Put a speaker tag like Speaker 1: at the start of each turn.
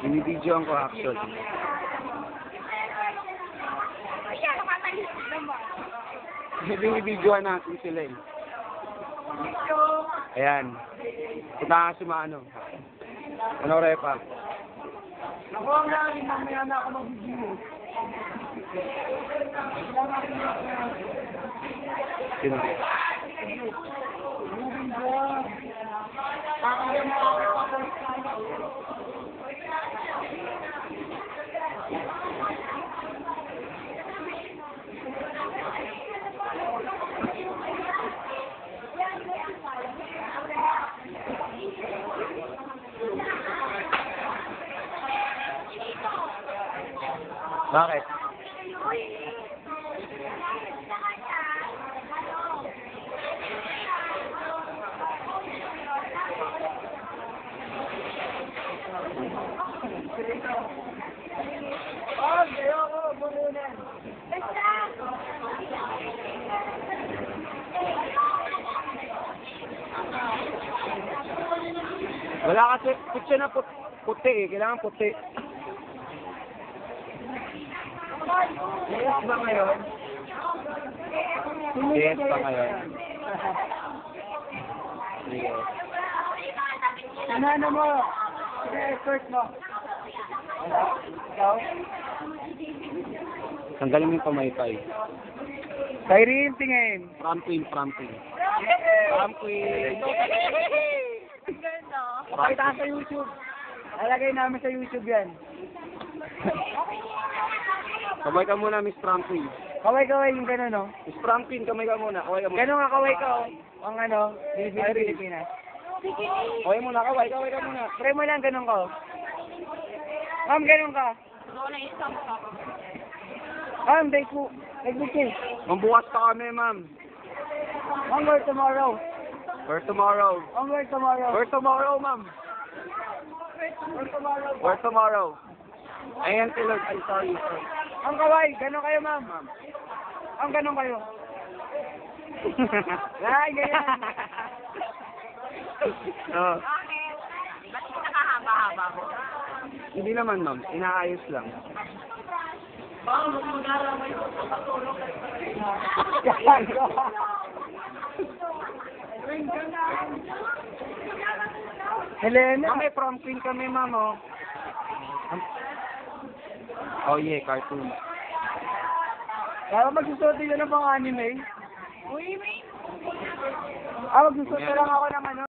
Speaker 1: Binibidyoan ko actually. Binibidyoan natin sila eh. Ayan. Punta nga si Mano. Ano repa?
Speaker 2: Ako ang galing, mamaya na ako mag-video.
Speaker 1: Sino? Bakit? Wala kasi putya na puti eh. Kailangan puti.
Speaker 2: Yes ba ngayon?
Speaker 1: Yes pa ngayon. Sige.
Speaker 2: Ano mo? Sige, escort mo. Ikaw?
Speaker 1: Tanggalin mo yung pamaypay.
Speaker 2: Kyrie, tingin.
Speaker 1: Prom queen. Prom queen.
Speaker 2: Pakita sa YouTube. Lalagay namin sa YouTube yan.
Speaker 1: Kamay ka muna, Miss Prom queen.
Speaker 2: Kaway-kaway yung gano'n, no?
Speaker 1: Miss Prom queen, kamay ka muna. Kaway ka muna.
Speaker 2: Gano'n nga kaway ka, oh. Ang ano, Pilipinas.
Speaker 1: Kaway muna, kaway ka muna.
Speaker 2: Try mo lang, gano'n ka, oh. Ma'am, gano'n ka. Ma'am, Facebook eh.
Speaker 1: Mambukas pa kami, ma'am.
Speaker 2: Ma'am, where tomorrow?
Speaker 1: Where tomorrow?
Speaker 2: Ma'am, where tomorrow?
Speaker 1: Where tomorrow, ma'am?
Speaker 2: Where tomorrow?
Speaker 1: Where tomorrow? Ayan, Tilog. Ay, sorry.
Speaker 2: Ang kaway, gano'n kayo, ma'am. Ang gano'n kayo. Ay, ganyan.
Speaker 1: Oh.
Speaker 3: Bakit? Ba't nakahaba-haba mo?
Speaker 1: Hindi naman, ma'am. Inaayos lang.
Speaker 2: Helena.
Speaker 1: Ma'am, may prom queen kami, ma'am, oh. Oh, yeah, cartoon.
Speaker 2: Kaya magsusuot din ng pang anime.
Speaker 3: Uy, may...
Speaker 2: Magsusuot na lang ako ng ano.